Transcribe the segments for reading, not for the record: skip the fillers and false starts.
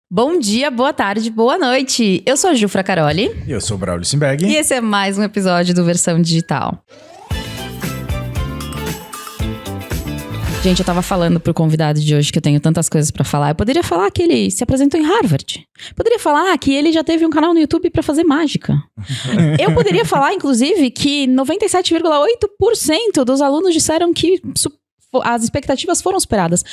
Bom dia, boa tarde, boa noite. Eu sou a Ju Fracaroli. E eu sou o Braulio Simberg. E esse é mais um episódio do Versão Digital. Gente, eu tava falando pro convidado de hoje que eu tenho tantas coisas pra falar. Eu poderia falar que ele se apresentou em Harvard. Poderia falar que ele já teve um canal no YouTube pra fazer mágica. Eu poderia falar, inclusive, que 97,8% dos alunos disseram que as expectativas foram superadas.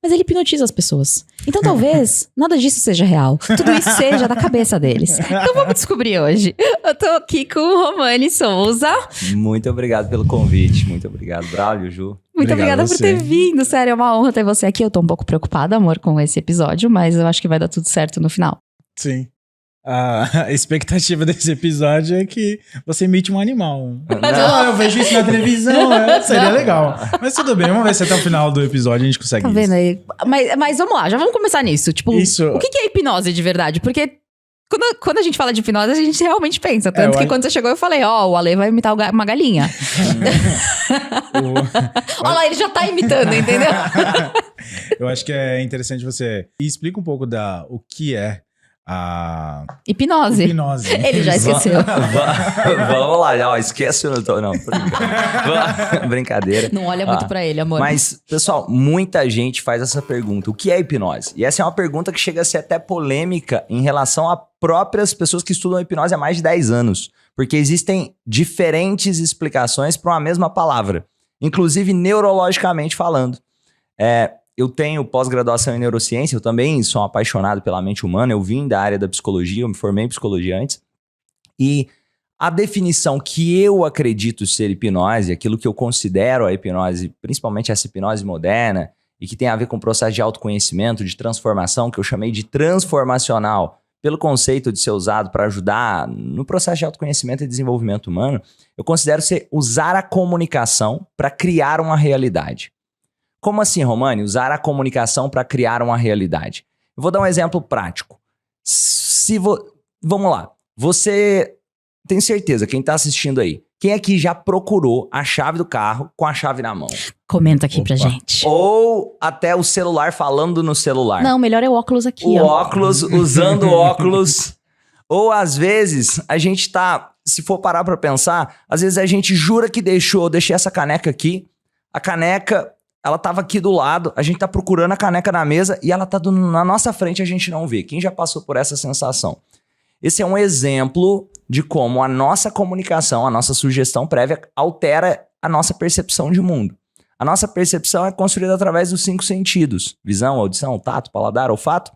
Mas ele hipnotiza as pessoas. Então talvez nada disso seja real. Tudo isso seja da cabeça deles. Então vamos descobrir hoje. Eu tô aqui com o Romani Souza. Muito obrigado pelo convite. Muito obrigado, Braulio, Ju. Muito obrigada por ter vindo. Sério, é uma honra ter você aqui. Eu tô um pouco preocupada, amor, com esse episódio, mas eu acho que vai dar tudo certo no final. Sim. A expectativa desse episódio é que você imite um animal. Não, eu vejo isso na televisão, seria legal. Mas tudo bem, vamos ver se até o final do episódio a gente consegue Tá vendo aí? Mas vamos lá, já vamos começar nisso. Tipo, isso. O que é hipnose de verdade? Porque quando a gente fala de hipnose, a gente realmente pensa. Tanto que quando você chegou, eu falei, o Ale vai imitar uma galinha. Olha lá, ele já tá imitando, entendeu? Eu acho que é interessante você explica um pouco o que é a hipnose. Ele já esqueceu. Vamos lá, esquece. Não, brincadeira. Não olha muito pra ele, amor. Mas, pessoal, muita gente faz essa pergunta. O que é hipnose? E essa é uma pergunta que chega a ser até polêmica em relação a próprias pessoas que estudam hipnose há mais de 10 anos. Porque existem diferentes explicações para uma mesma palavra. Inclusive, neurologicamente falando. Eu tenho pós-graduação em neurociência, eu também sou apaixonado pela mente humana, eu vim da área da psicologia, eu me formei em psicologia antes. E a definição que eu acredito ser hipnose, aquilo que eu considero a hipnose, principalmente essa hipnose moderna, e que tem a ver com o processo de autoconhecimento, de transformação, que eu chamei de transformacional, pelo conceito de ser usado para ajudar no processo de autoconhecimento e desenvolvimento humano, eu considero ser usar a comunicação para criar uma realidade. Como assim, Romani? Usar a comunicação para criar uma realidade. Eu vou dar um exemplo prático. Vamos lá. Você tem certeza, quem está assistindo aí, quem aqui já procurou a chave do carro com a chave na mão? Comenta aqui pra gente. Ou até o celular falando no celular. Não, melhor é o óculos aqui. O óculos, usando o óculos. Ou às vezes, a gente tá, se for parar para pensar, às vezes a gente jura que deixei essa caneca aqui, a caneca... Ela tava aqui do lado, a gente tá procurando a caneca na mesa e ela tá na nossa frente e a gente não vê. Quem já passou por essa sensação? Esse é um exemplo de como a nossa comunicação, a nossa sugestão prévia altera a nossa percepção de mundo. A nossa percepção é construída através dos 5 sentidos. Visão, audição, tato, paladar, olfato.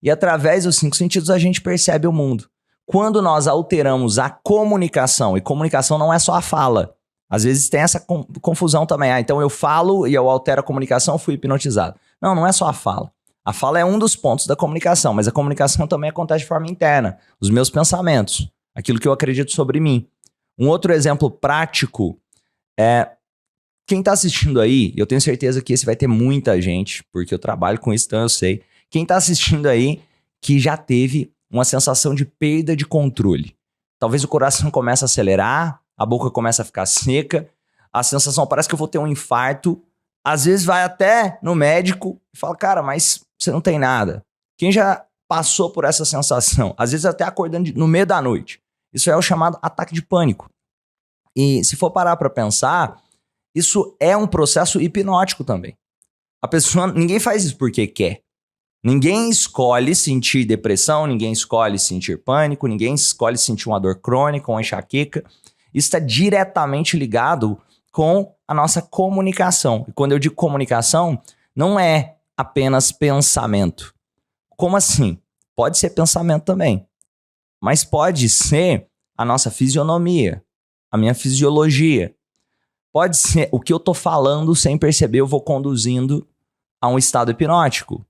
E através dos 5 sentidos a gente percebe o mundo. Quando nós alteramos a comunicação, e comunicação não é só a fala, às vezes tem essa confusão também. Então eu falo e eu altero a comunicação, fui hipnotizado. Não é só a fala. A fala é um dos pontos da comunicação, mas a comunicação também acontece de forma interna. Os meus pensamentos, aquilo que eu acredito sobre mim. Um outro exemplo prático é... Quem está assistindo aí, eu tenho certeza que esse vai ter muita gente, porque eu trabalho com isso, então eu sei. Quem está assistindo aí que já teve uma sensação de perda de controle. Talvez o coração comece a acelerar, a boca começa a ficar seca, a sensação parece que eu vou ter um infarto. Às vezes vai até no médico e fala, cara, mas você não tem nada. Quem já passou por essa sensação? Às vezes até acordando no meio da noite. Isso é o chamado ataque de pânico. E se for parar para pensar, isso é um processo hipnótico também. A pessoa, ninguém faz isso porque quer. Ninguém escolhe sentir depressão, ninguém escolhe sentir pânico, ninguém escolhe sentir uma dor crônica, uma enxaqueca. Isso está diretamente ligado com a nossa comunicação. E quando eu digo comunicação, não é apenas pensamento. Como assim? Pode ser pensamento também. Mas pode ser a nossa fisionomia, a minha fisiologia. Pode ser o que eu estou falando sem perceber, eu vou conduzindo a um estado hipnótico.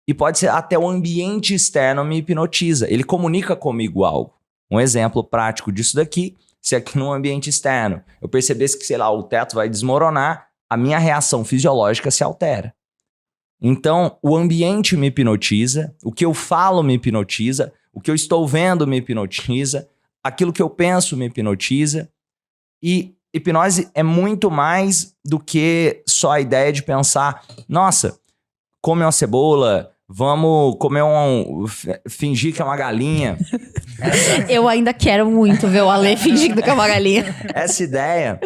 E pode ser até o ambiente externo me hipnotiza. Ele comunica comigo algo. Um exemplo prático disso daqui... Se aqui no ambiente externo eu percebesse que, sei lá, o teto vai desmoronar, a minha reação fisiológica se altera. Então, o ambiente me hipnotiza, o que eu falo me hipnotiza, o que eu estou vendo me hipnotiza, aquilo que eu penso me hipnotiza. E hipnose é muito mais do que só a ideia de pensar, nossa, come uma cebola, Vamos comer fingir que é uma galinha. Eu ainda quero muito ver o Ale fingindo que é uma galinha. Essa ideia,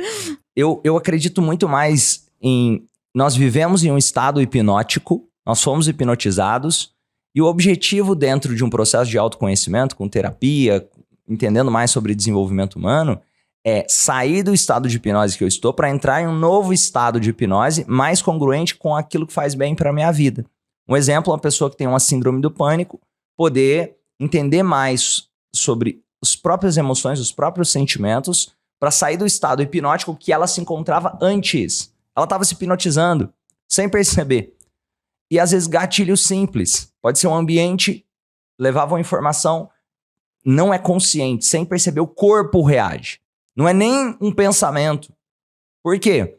eu acredito muito mais em... Nós vivemos em um estado hipnótico, nós fomos hipnotizados, e o objetivo dentro de um processo de autoconhecimento, com terapia, entendendo mais sobre desenvolvimento humano, é sair do estado de hipnose que eu estou para entrar em um novo estado de hipnose mais congruente com aquilo que faz bem para a minha vida. Um exemplo, uma pessoa que tem uma síndrome do pânico, poder entender mais sobre as próprias emoções, os próprios sentimentos, para sair do estado hipnótico que ela se encontrava antes. Ela estava se hipnotizando, sem perceber. E às vezes gatilho simples. Pode ser um ambiente, levava uma informação, não é consciente, sem perceber, o corpo reage. Não é nem um pensamento. Por quê?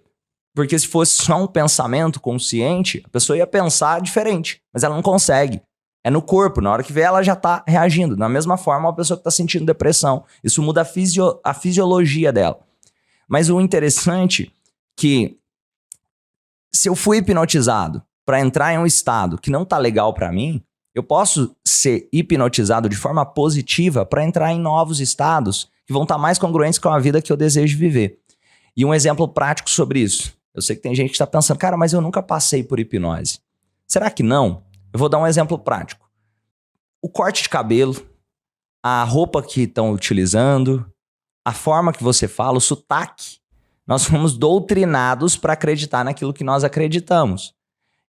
Porque se fosse só um pensamento consciente, a pessoa ia pensar diferente, mas ela não consegue. É no corpo, na hora que vê ela já está reagindo. Da mesma forma, uma pessoa que está sentindo depressão. Isso muda a fisiologia dela. Mas o interessante é que se eu fui hipnotizado para entrar em um estado que não está legal para mim, eu posso ser hipnotizado de forma positiva para entrar em novos estados que vão estar mais congruentes com a vida que eu desejo viver. E um exemplo prático sobre isso. Eu sei que tem gente que está pensando, cara, mas eu nunca passei por hipnose. Será que não? Eu vou dar um exemplo prático. O corte de cabelo, a roupa que estão utilizando, a forma que você fala, o sotaque. Nós fomos doutrinados para acreditar naquilo que nós acreditamos.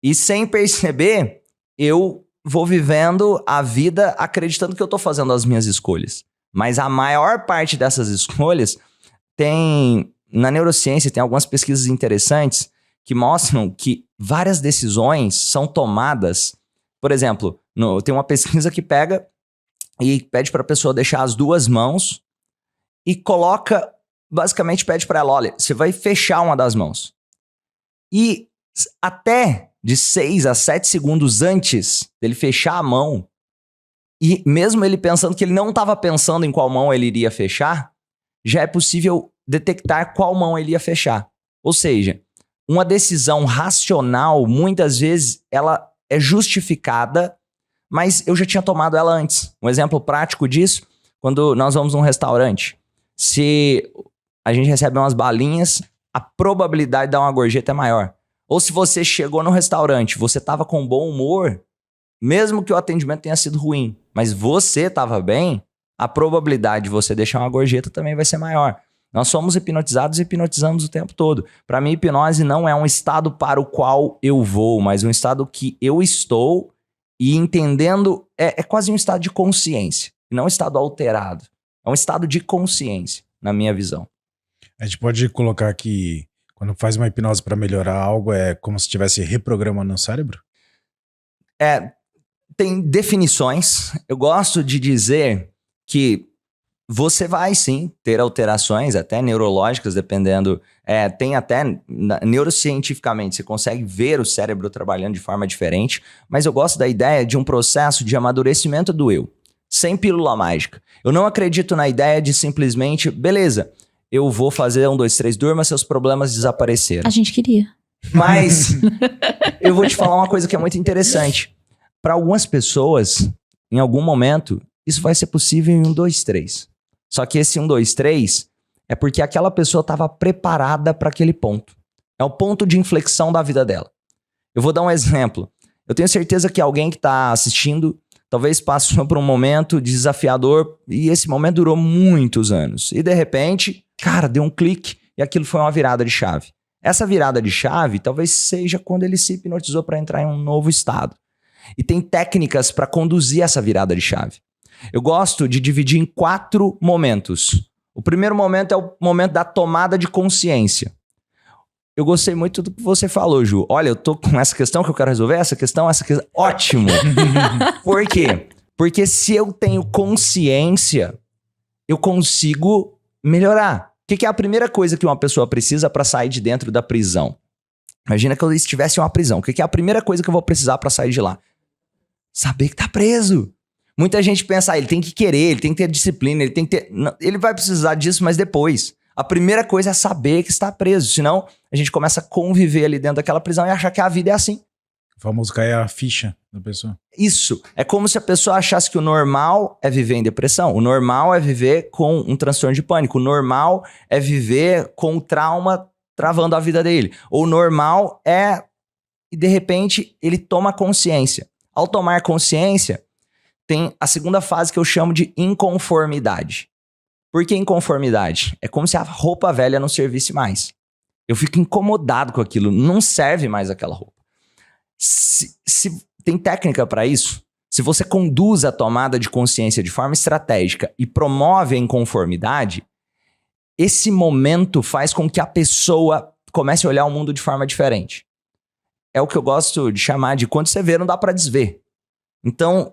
E sem perceber, eu vou vivendo a vida acreditando que eu estou fazendo as minhas escolhas. Mas a maior parte dessas escolhas tem... Na neurociência tem algumas pesquisas interessantes que mostram que várias decisões são tomadas. Por exemplo, tem uma pesquisa que pega e pede para a pessoa deixar as duas mãos e coloca, basicamente pede para ela, olha, você vai fechar uma das mãos. E até de 6 a 7 segundos antes dele fechar a mão, e mesmo ele pensando que ele não estava pensando em qual mão ele iria fechar, já é possível detectar qual mão ele ia fechar. Ou seja, uma decisão racional, muitas vezes, ela é justificada, mas eu já tinha tomado ela antes. Um exemplo prático disso, quando nós vamos num restaurante. Se a gente recebe umas balinhas, a probabilidade de dar uma gorjeta é maior. Ou se você chegou no restaurante, você estava com bom humor, mesmo que o atendimento tenha sido ruim, mas você estava bem, a probabilidade de você deixar uma gorjeta também vai ser maior. Nós somos hipnotizados e hipnotizamos o tempo todo. Para mim, hipnose não é um estado para o qual eu vou, mas um estado que eu estou e entendendo... É quase um estado de consciência, não um estado alterado. É um estado de consciência, na minha visão. A gente pode colocar que quando faz uma hipnose para melhorar algo, é como se estivesse reprogramando o cérebro? Tem definições. Eu gosto de dizer que você vai sim ter alterações, até neurológicas, dependendo. Tem até neurocientificamente, você consegue ver o cérebro trabalhando de forma diferente, mas eu gosto da ideia de um processo de amadurecimento do eu, sem pílula mágica. Eu não acredito na ideia de simplesmente, beleza, eu vou fazer 1, 2, 3, durma, seus problemas desapareceram. A gente queria. Mas eu vou te falar uma coisa que é muito interessante. Para algumas pessoas, em algum momento, isso vai ser possível em 1, 2, 3. Só que esse 1, 2, 3 é porque aquela pessoa estava preparada para aquele ponto. É o ponto de inflexão da vida dela. Eu vou dar um exemplo. Eu tenho certeza que alguém que está assistindo talvez passou por um momento desafiador e esse momento durou muitos anos. E de repente, cara, deu um clique e aquilo foi uma virada de chave. Essa virada de chave talvez seja quando ele se hipnotizou para entrar em um novo estado. E tem técnicas para conduzir essa virada de chave. Eu gosto de dividir em 4 momentos. O primeiro momento é o momento da tomada de consciência. Eu gostei muito do que você falou, Ju. Olha, eu tô com essa questão que eu quero resolver, essa questão. Ótimo! Por quê? Porque se eu tenho consciência, eu consigo melhorar. O que é a primeira coisa que uma pessoa precisa para sair de dentro da prisão? Imagina que eu estivesse em uma prisão. O que é a primeira coisa que eu vou precisar para sair de lá? Saber que tá preso. Muita gente pensa, ele tem que querer, ele tem que ter disciplina, ele tem que ter... Não, ele vai precisar disso, mas depois. A primeira coisa é saber que está preso, senão a gente começa a conviver ali dentro daquela prisão e achar que a vida é assim. O famoso cair a ficha da pessoa. Isso. É como se a pessoa achasse que o normal é viver em depressão. O normal é viver com um transtorno de pânico. O normal é viver com o trauma travando a vida dele. O normal é... E, de repente, ele toma consciência. Ao tomar consciência, tem a segunda fase que eu chamo de inconformidade. Por que inconformidade? É como se a roupa velha não servisse mais. Eu fico incomodado com aquilo. Não serve mais aquela roupa. Se tem técnica para isso, se você conduz a tomada de consciência de forma estratégica e promove a inconformidade, esse momento faz com que a pessoa comece a olhar o mundo de forma diferente. É o que eu gosto de chamar de quando você vê, não dá para desver. Então,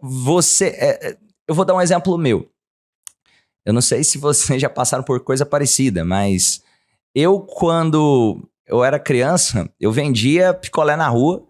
eu vou dar um exemplo meu. Eu não sei se vocês já passaram por coisa parecida, mas quando eu era criança, eu vendia picolé na rua.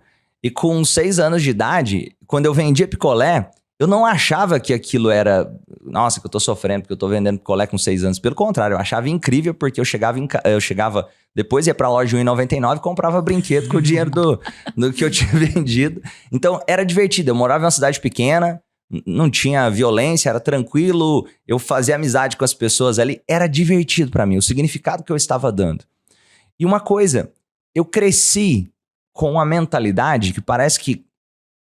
E com 6 anos de idade, quando eu vendia picolé, eu não achava que aquilo era... Nossa, que eu tô sofrendo porque eu tô vendendo picolé com 6 anos. Pelo contrário, eu achava incrível porque eu chegava depois ia pra loja de R$1,99 e comprava brinquedo com o dinheiro do que eu tinha vendido. Então, era divertido. Eu morava em uma cidade pequena, não tinha violência, era tranquilo. Eu fazia amizade com as pessoas ali. Era divertido pra mim, o significado que eu estava dando. E uma coisa, eu cresci com a mentalidade que parece que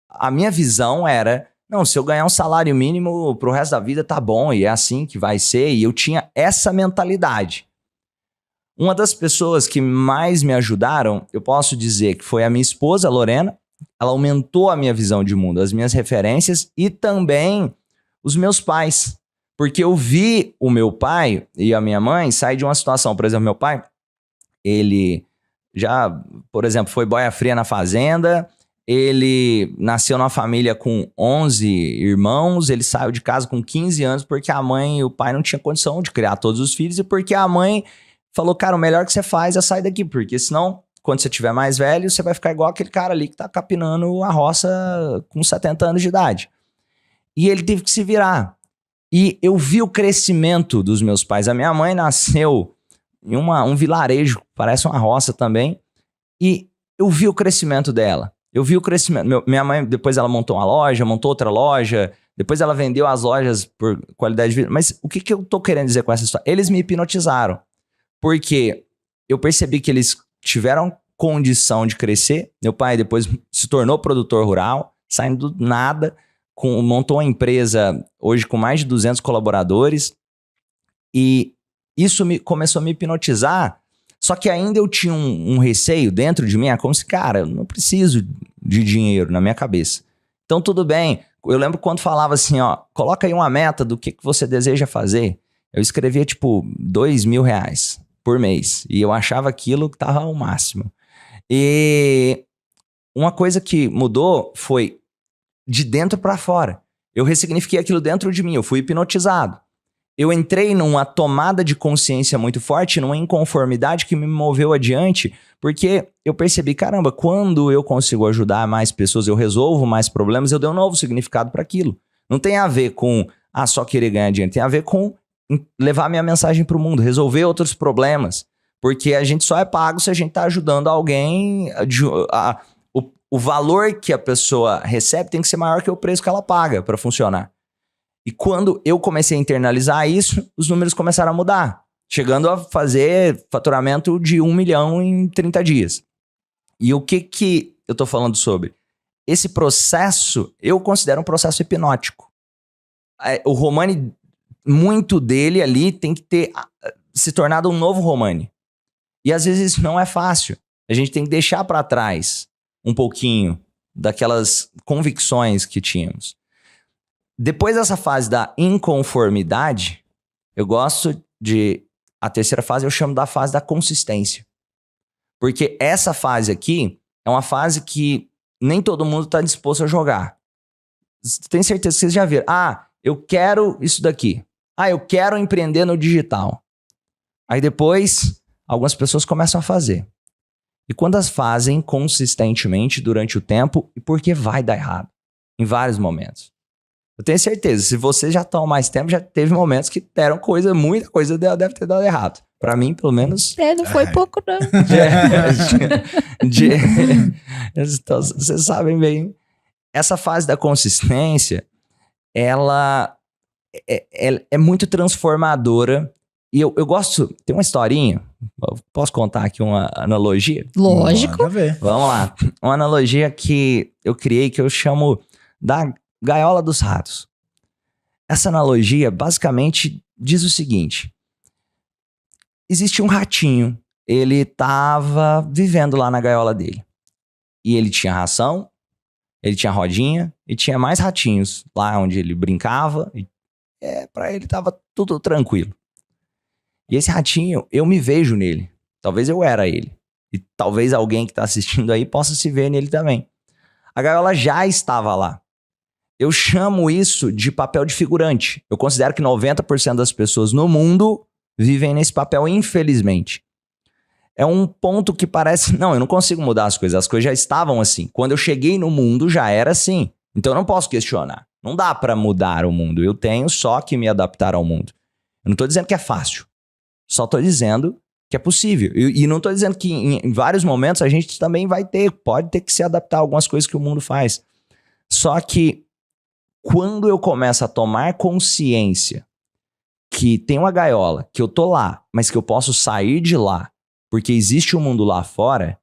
a minha visão era, não, se eu ganhar um salário mínimo pro resto da vida tá bom, e é assim que vai ser, e eu tinha essa mentalidade. Uma das pessoas que mais me ajudaram, eu posso dizer que foi a minha esposa, Lorena. Ela aumentou a minha visão de mundo, as minhas referências e também os meus pais. Porque eu vi o meu pai e a minha mãe sair de uma situação, por exemplo, meu pai, ele... já, por exemplo, foi boia fria na fazenda, ele nasceu numa família com 11 irmãos, ele saiu de casa com 15 anos porque a mãe e o pai não tinham condição de criar todos os filhos e porque a mãe falou, cara, o melhor que você faz é sair daqui, porque senão, quando você tiver mais velho, você vai ficar igual aquele cara ali que tá capinando a roça com 70 anos de idade. E ele teve que se virar. E eu vi o crescimento dos meus pais. A minha mãe nasceu em um vilarejo, parece uma roça também, e eu vi o crescimento dela. Eu vi o crescimento. Minha mãe, depois ela montou uma loja, montou outra loja, depois ela vendeu as lojas por qualidade de vida. Mas o que eu tô querendo dizer com essa história? Eles me hipnotizaram, porque eu percebi que eles tiveram condição de crescer. Meu pai depois se tornou produtor rural, saindo do nada, montou uma empresa hoje com mais de 200 colaboradores, e isso começou a me hipnotizar, só que ainda eu tinha um receio dentro de mim, como se, cara, eu não preciso de dinheiro na minha cabeça. Então tudo bem, eu lembro quando falava assim, ó, coloca aí uma meta do que você deseja fazer. Eu escrevia tipo R$2.000 por mês, e eu achava aquilo que tava ao máximo. E uma coisa que mudou foi de dentro para fora. Eu ressignifiquei aquilo dentro de mim, eu fui hipnotizado. Eu entrei numa tomada de consciência muito forte, numa inconformidade que me moveu adiante, porque eu percebi, caramba, quando eu consigo ajudar mais pessoas, eu resolvo mais problemas, eu dei um novo significado para aquilo. Não tem a ver com só querer ganhar dinheiro, tem a ver com levar minha mensagem para o mundo, resolver outros problemas, porque a gente só é pago se a gente está ajudando alguém, o valor que a pessoa recebe tem que ser maior que o preço que ela paga para funcionar. E quando eu comecei a internalizar isso, os números começaram a mudar, chegando a fazer faturamento de 1 milhão em 30 dias. E o que eu tô falando sobre? Esse processo, eu considero um processo hipnótico. O Romani, muito dele ali tem que ter se tornado um novo Romani. E às vezes isso não é fácil. A gente tem que deixar para trás um pouquinho daquelas convicções que tínhamos. Depois dessa fase da inconformidade, eu gosto de... A terceira fase eu chamo da fase da consistência. Porque essa fase aqui é uma fase que nem todo mundo está disposto a jogar. Tenho certeza que vocês já viram. Eu quero isso daqui. Eu quero empreender no digital. Aí depois, algumas pessoas começam a fazer. E quando as fazem consistentemente durante o tempo, e porque vai dar errado. Em vários momentos. Eu tenho certeza, se vocês já estão há mais tempo, já teve momentos que deram muita coisa deve ter dado errado. Pra mim, pelo menos. Não foi pouco, não. Então, vocês sabem bem. Essa fase da consistência, ela é muito transformadora. E eu gosto... Tem uma historinha. Posso contar aqui uma analogia? Lógico. Manda ver. Vamos lá. Uma analogia que eu criei, que eu chamo da gaiola dos ratos. Essa analogia, basicamente, diz o seguinte. Existe um ratinho. Ele estava vivendo lá na gaiola dele. E ele tinha ração, ele tinha rodinha, e tinha mais ratinhos lá onde ele brincava. E, pra ele tava tudo tranquilo. E esse ratinho, eu me vejo nele. Talvez eu era ele. E talvez alguém que tá assistindo aí possa se ver nele também. A gaiola já estava lá. Eu chamo isso de papel de figurante. Eu considero que 90% das pessoas no mundo vivem nesse papel, infelizmente. É um ponto que parece... Não, eu não consigo mudar as coisas já estavam assim. Quando eu cheguei no mundo, já era assim. Então eu não posso questionar. Não dá pra mudar o mundo. Eu tenho só que me adaptar ao mundo. Eu não tô dizendo que é fácil. Só tô dizendo que é possível. E não tô dizendo que em vários momentos a gente também pode ter que se adaptar a algumas coisas que o mundo faz. Só que quando eu começo a tomar consciência que tem uma gaiola, que eu tô lá, mas que eu posso sair de lá, porque existe um mundo lá fora,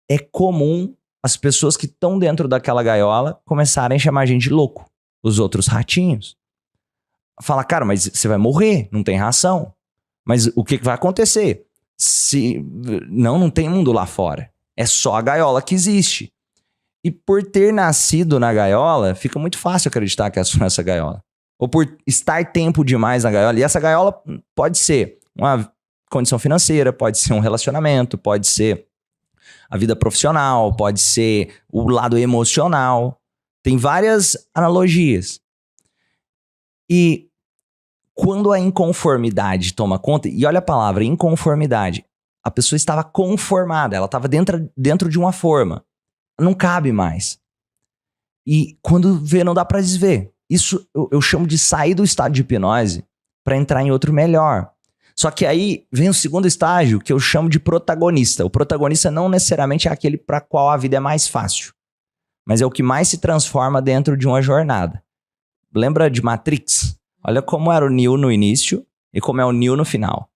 é comum as pessoas que estão dentro daquela gaiola começarem a chamar a gente de louco. Os outros ratinhos. Fala, cara, mas você vai morrer, não tem ração. Mas o que vai acontecer? Não tem mundo lá fora. É só a gaiola que existe. E por ter nascido na gaiola, fica muito fácil acreditar que é só essa gaiola. Ou por estar tempo demais na gaiola. E essa gaiola pode ser uma condição financeira, pode ser um relacionamento, pode ser a vida profissional, pode ser o lado emocional. Tem várias analogias. E quando a inconformidade toma conta, e olha a palavra, inconformidade, a pessoa estava conformada, ela estava dentro de uma forma. Não cabe mais. E quando vê, não dá para desver. Isso eu chamo de sair do estado de hipnose para entrar em outro melhor. Só que aí vem o segundo estágio, que eu chamo de protagonista. O protagonista não necessariamente é aquele para qual a vida é mais fácil, mas é o que mais se transforma dentro de uma jornada. Lembra de Matrix? Olha como era o Neo no início e como é o Neo no final.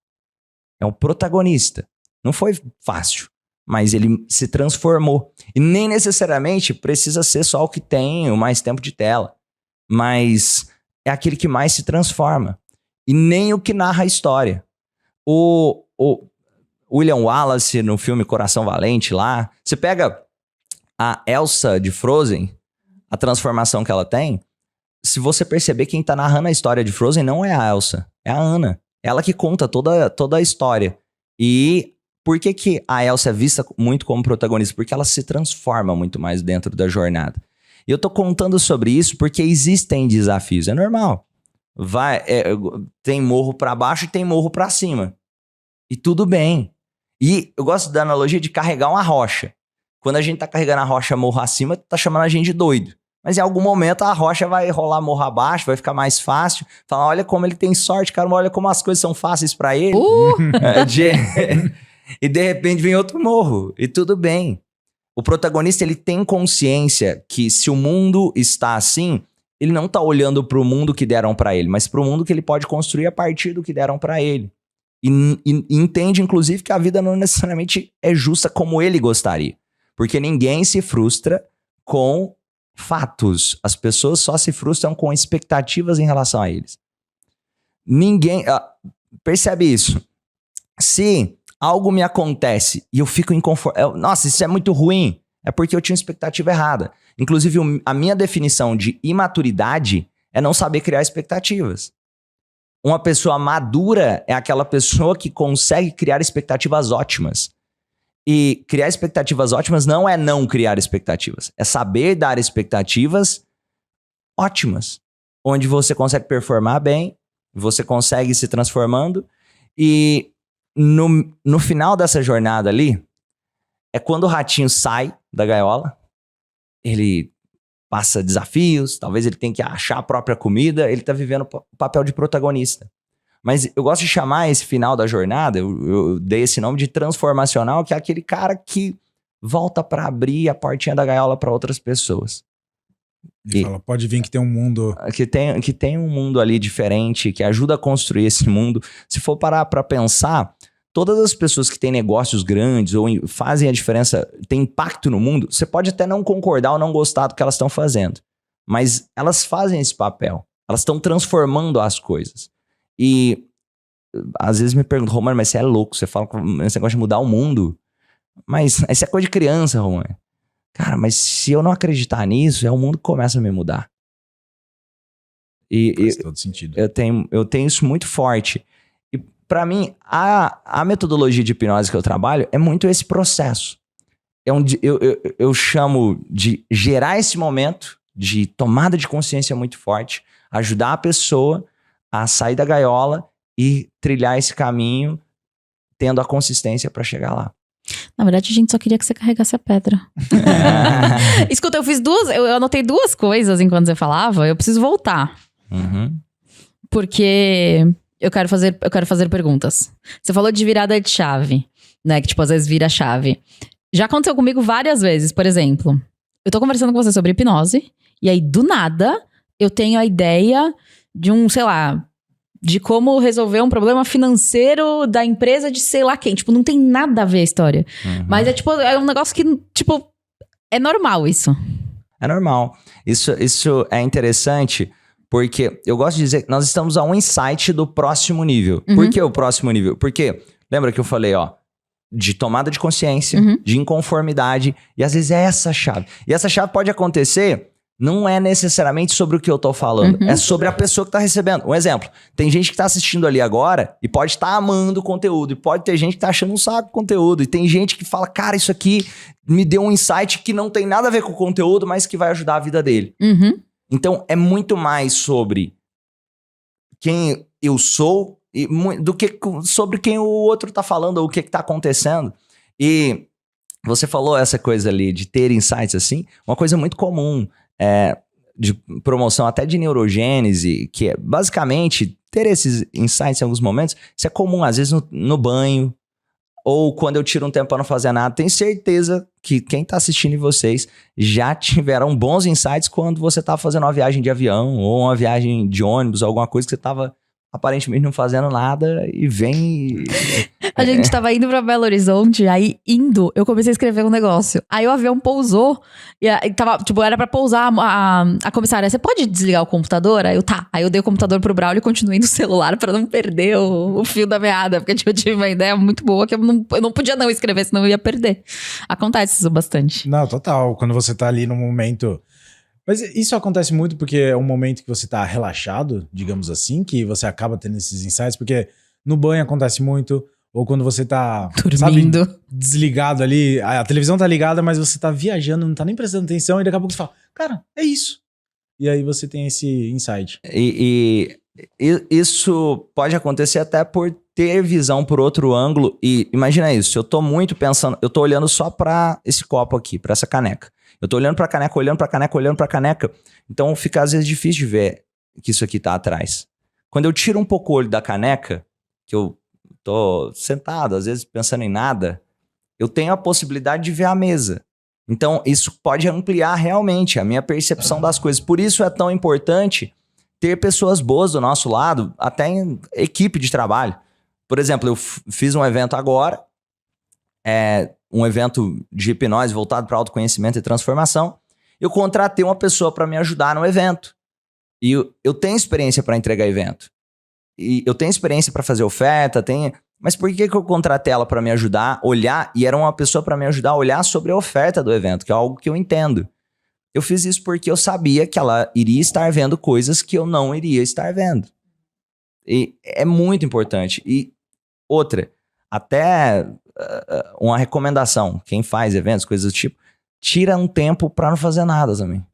É um protagonista. Não foi fácil, mas ele se transformou. E nem necessariamente precisa ser só o que tem o mais tempo de tela, mas é aquele que mais se transforma. E nem o que narra a história. O William Wallace no filme Coração Valente lá, você pega a Elsa de Frozen, a transformação que ela tem, se você perceber, quem tá narrando a história de Frozen não é a Elsa, é a Anna. Ela que conta toda a história. E por que a Elsa é vista muito como protagonista? Porque ela se transforma muito mais dentro da jornada. E eu tô contando sobre isso porque existem desafios, é normal. Tem morro pra baixo e tem morro pra cima. E tudo bem. E eu gosto da analogia de carregar uma rocha. Quando a gente tá carregando a rocha morro acima, tá chamando a gente de doido. Mas em algum momento a rocha vai rolar morro abaixo, vai ficar mais fácil. Falar, olha como ele tem sorte, cara, olha como as coisas são fáceis pra ele. E de repente vem outro morro. E tudo bem. O protagonista, ele tem consciência que se o mundo está assim, ele não tá olhando pro mundo que deram pra ele, mas pro mundo que ele pode construir a partir do que deram pra ele. E entende, inclusive, que a vida não necessariamente é justa como ele gostaria. Porque ninguém se frustra com fatos. As pessoas só se frustram com expectativas em relação a eles. Ninguém... percebe isso. Se algo me acontece e eu fico inconfortável... Nossa, isso é muito ruim. É porque eu tinha uma expectativa errada. Inclusive, a minha definição de imaturidade é não saber criar expectativas. Uma pessoa madura é aquela pessoa que consegue criar expectativas ótimas. E criar expectativas ótimas não é não criar expectativas. É saber dar expectativas ótimas. Onde você consegue performar bem, você consegue se transformando. E no final dessa jornada ali, é quando o ratinho sai da gaiola, ele passa desafios, talvez ele tenha que achar a própria comida, ele tá vivendo o papel de protagonista. Mas eu gosto de chamar esse final da jornada, eu dei esse nome de transformacional, que é aquele cara que volta pra abrir a portinha da gaiola pra outras pessoas. E fala, pode vir que tem um mundo... Que tem um mundo ali diferente, que ajuda a construir esse mundo. Se for parar pra pensar, todas as pessoas que têm negócios grandes ou fazem a diferença, têm impacto no mundo, você pode até não concordar ou não gostar do que elas estão fazendo. Mas elas fazem esse papel. Elas estão transformando as coisas. E às vezes me perguntam, Romano, mas você é louco, você fala que você gosta de mudar o mundo. Mas isso é coisa de criança, Romano. Cara, mas se eu não acreditar nisso, é o mundo que começa a me mudar. Faz todo sentido. Eu tenho isso muito forte. E pra mim, a metodologia de hipnose que eu trabalho é muito esse processo. Eu chamo de gerar esse momento de tomada de consciência muito forte, ajudar a pessoa a sair da gaiola e trilhar esse caminho, tendo a consistência pra chegar lá. Na verdade, a gente só queria que você carregasse a pedra. Escuta, eu anotei 2 coisas enquanto você falava, eu preciso voltar. Uhum. Porque eu quero fazer perguntas. Você falou de virada de chave, né? Que tipo, às vezes vira chave. Já aconteceu comigo várias vezes, por exemplo. Eu tô conversando com você sobre hipnose, e aí, do nada, eu tenho a ideia de sei lá, de como resolver um problema financeiro da empresa de sei lá quem. Tipo, não tem nada a ver a história. Uhum. Mas é um negócio que, tipo, é normal isso. É normal. Isso é interessante, porque eu gosto de dizer que nós estamos a um insight do próximo nível. Uhum. Por que o próximo nível? Porque, lembra que eu falei, de tomada de consciência, de inconformidade, e às vezes é essa chave. E essa chave pode acontecer, não é necessariamente sobre o que eu tô falando, é sobre a pessoa que tá recebendo. Um exemplo, tem gente que tá assistindo ali agora e pode estar amando o conteúdo, e pode ter gente que tá achando um saco o conteúdo, e tem gente que fala, cara, isso aqui me deu um insight que não tem nada a ver com o conteúdo, mas que vai ajudar a vida dele. Então, é muito mais sobre quem eu sou do que sobre quem o outro tá falando ou o que tá acontecendo. E você falou essa coisa ali de ter insights assim, uma coisa muito comum de promoção até de neurogênese, que é basicamente ter esses insights em alguns momentos. Isso é comum, às vezes no banho, ou quando eu tiro um tempo para não fazer nada. Tenho certeza que quem tá assistindo e vocês já tiveram bons insights quando você tava fazendo uma viagem de avião ou uma viagem de ônibus, alguma coisa que você tava aparentemente não fazendo nada e vem... A gente tava indo pra Belo Horizonte, aí eu comecei a escrever um negócio. Aí o avião pousou, e tava, tipo, era pra pousar a comissária, você pode desligar o computador? Aí eu dei o computador pro Braulio e continuei no celular pra não perder o fio da meada, porque tipo, eu tive uma ideia muito boa que eu não podia não escrever, senão eu ia perder. Acontece isso bastante. Não, total. Quando você tá ali no momento... Mas isso acontece muito porque é um momento que você tá relaxado, digamos assim, que você acaba tendo esses insights, porque no banho acontece muito, ou quando você tá, dormindo, sabe, desligado ali, a televisão tá ligada, mas você tá viajando, não tá nem prestando atenção, e daqui a pouco você fala, cara, é isso. E aí você tem esse insight. E isso pode acontecer até por ter visão por outro ângulo, e imagina isso, eu tô muito pensando, eu tô olhando só pra esse copo aqui, pra essa caneca. Eu tô olhando pra caneca, olhando pra caneca, olhando pra caneca. Então fica às vezes difícil de ver que isso aqui tá atrás. Quando eu tiro um pouco o olho da caneca, que eu tô sentado, às vezes pensando em nada, eu tenho a possibilidade de ver a mesa. Então isso pode ampliar realmente a minha percepção das coisas. Por isso é tão importante ter pessoas boas do nosso lado, até em equipe de trabalho. Por exemplo, eu fiz um evento agora, um evento de hipnose voltado para autoconhecimento e transformação. Eu contratei uma pessoa para me ajudar no evento. E eu tenho experiência para entregar evento. E eu tenho experiência para fazer oferta, mas por que eu contratei ela para me ajudar a olhar? E era uma pessoa para me ajudar a olhar sobre a oferta do evento, que é algo que eu entendo. Eu fiz isso porque eu sabia que ela iria estar vendo coisas que eu não iria estar vendo. E é muito importante. E outra, até uma recomendação, quem faz eventos, coisas do tipo, tira um tempo pra não fazer nada também.